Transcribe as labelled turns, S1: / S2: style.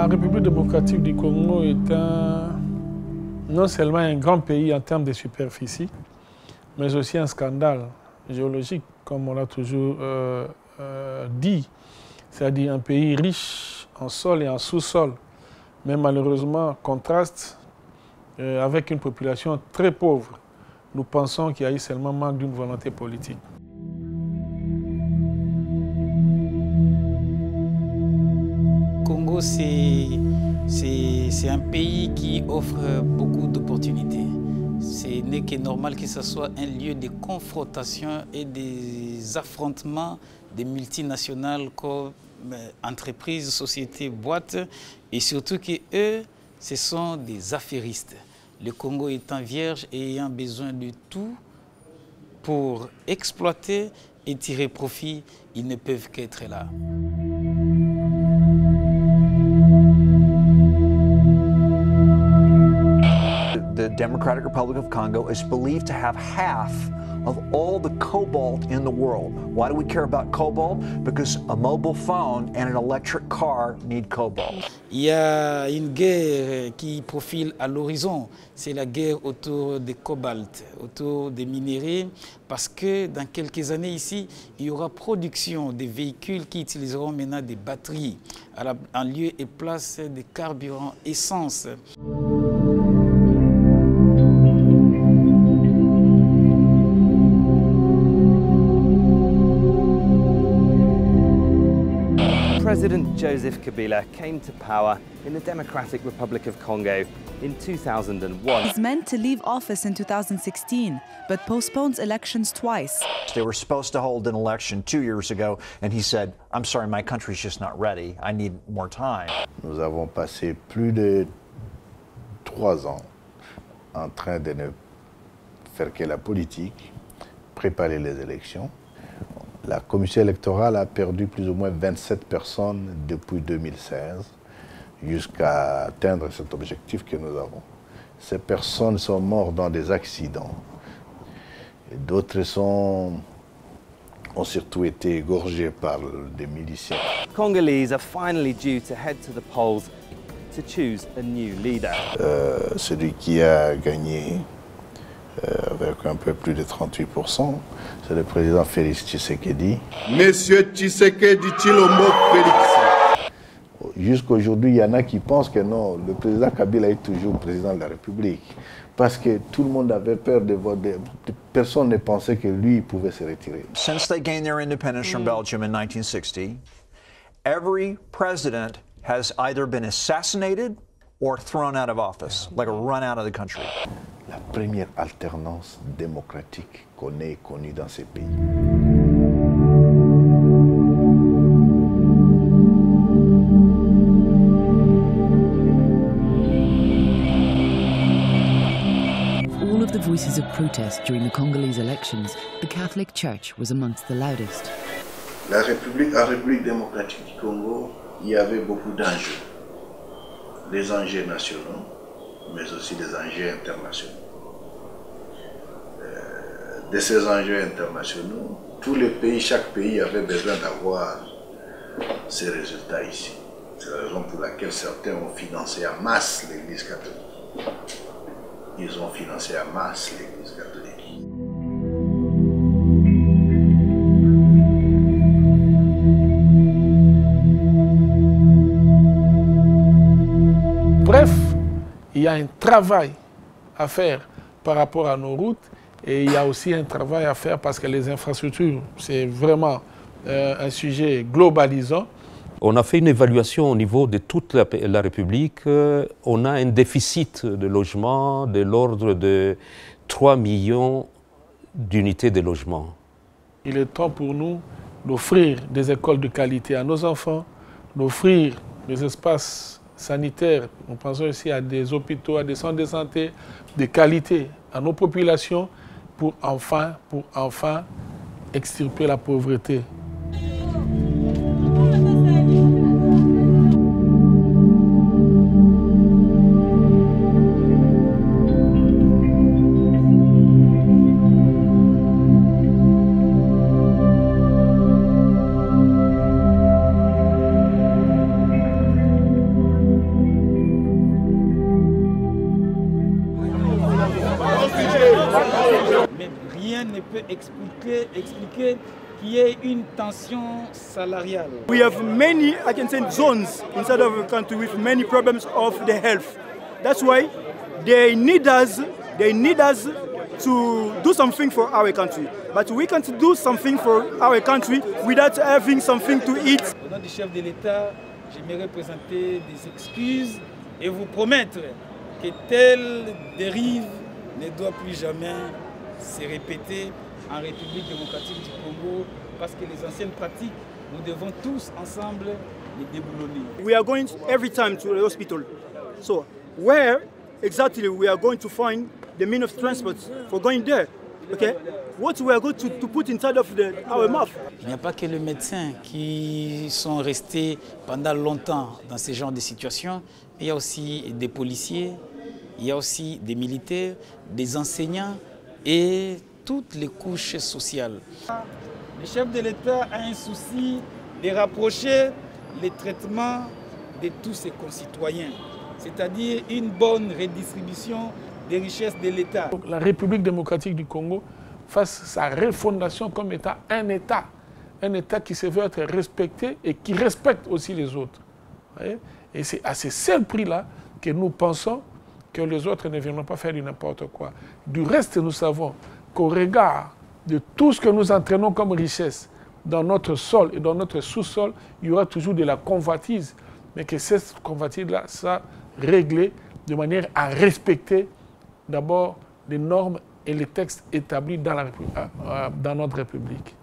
S1: La République démocratique du Congo est non seulement un grand pays en termes de superficie, mais aussi un scandale géologique, comme on l'a toujours dit. C'est-à-dire un pays riche en sol et en sous-sol, mais malheureusement contraste avec une population très pauvre. Nous pensons qu'il y a eu seulement manque d'une volonté politique.
S2: Congo, c'est un pays qui offre beaucoup d'opportunités. Ce n'est que normal que ce soit un lieu de confrontation et des affrontements des multinationales comme entreprises, sociétés, boîtes, et surtout que eux, ce sont des affairistes. Le Congo étant vierge et ayant besoin de tout pour exploiter et tirer profit, ils ne peuvent qu'être là.
S3: The Democratic Republic of Congo is believed to have half of all the cobalt in the world. Why do we care about cobalt? Because a mobile phone and an electric car need cobalt.
S2: Il y a une guerre qui profile à l'horizon. C'est la guerre autour des cobalt, autour des minéraux, parce que dans quelques années ici, il y aura production des véhicules qui utiliseront maintenant des batteries en lieu et place des carburants essence.
S4: President Joseph Kabila came to power in the Democratic Republic of Congo in 2001.
S5: He's meant to leave office in 2016, but postpones elections twice.
S3: They were supposed to hold an election 2 years ago, and he said, I'm sorry, my country's just not ready. I need more time.
S6: Nous avons passé plus de 3 ans en train de ne faire que la politique, préparer les élections. La commission électorale a perdu plus ou moins 27 personnes depuis 2016 jusqu'à atteindre cet objectif que nous avons. Ces personnes sont mortes dans des accidents. D'autres ont surtout été égorgées par des miliciens.
S4: Congolese are finally due to head to the polls to choose a new leader.
S6: Celui qui a gagné avec un peu plus de 38%, c'est le président Félix Tshisekedi.
S7: Monsieur Tshisekedi Tshilombo Félix.
S6: Jusqu'aujourd'hui, il y en a qui pensent que non, le président Kabila est toujours président de la République. Parce que tout le monde avait peur de voter. Personne ne pensait que lui pouvait se retirer.
S3: Since they gained their independence from Belgium in 1960, every president has either been assassinated or thrown out of office, like run out of the country.
S6: La première alternance démocratique qu'on ait connue dans ces pays.
S8: For all of the voices of protest during the Congolese elections, the Catholic Church was amongst the loudest.
S7: La République démocratique du Congo, il y avait beaucoup d'enjeux. Des enjeux nationaux, mais aussi des enjeux internationaux. De ces enjeux internationaux, tous les pays, chaque pays avait besoin d'avoir ces résultats ici. C'est la raison pour laquelle certains ont financé en masse l'Église catholique. Ils ont financé en masse l'Église catholique.
S1: Bref, il y a un travail à faire par rapport à nos routes et il y a aussi un travail à faire parce que les infrastructures, c'est vraiment un sujet globalisant.
S9: On a fait une évaluation au niveau de toute la République. On a un déficit de logement de l'ordre de 3 millions d'unités de logement.
S1: Il est temps pour nous d'offrir des écoles de qualité à nos enfants, d'offrir des espaces sanitaires. Nous pensons aussi à des hôpitaux, à des centres de santé de qualité à nos populations pour enfin extirper la pauvreté.
S2: expliquer qu'il y ait une tension salariale.
S10: We have many, I can say, zones inside of the country with many problems of the health. That's why they need us to do something for our country. But we can't do something for our country without having something to eat.
S2: Au nom du chef de l'État, j'aimerais présenter des excuses et vous promettre que telle dérive ne doit plus jamais se répéter en République démocratique du Congo, parce que les anciennes pratiques, nous devons tous ensemble les déboulonner.
S10: We are going every time to the hospital. So where exactly we are going to find the means of transport for going there? Okay? What we are going to put inside of our mouth?
S2: Il n'y a pas que les médecins qui sont restés pendant longtemps dans ce genre de situations. Il y a aussi des policiers, il y a aussi des militaires, des enseignants et toutes les couches sociales. Le chef de l'État a un souci de rapprocher les traitements de tous ses concitoyens, c'est-à-dire une bonne redistribution des richesses de l'État.
S1: La République démocratique du Congo fasse sa refondation comme État, un État qui se veut être respecté et qui respecte aussi les autres. Et c'est à ce seul prix-là que nous pensons que les autres ne viendront pas faire du n'importe quoi. Du reste, nous savons qu'au regard de tout ce que nous entraînons comme richesse dans notre sol et dans notre sous-sol, il y aura toujours de la convoitise, mais que cette convoitise-là soit réglée de manière à respecter d'abord les normes et les textes établis dans notre République.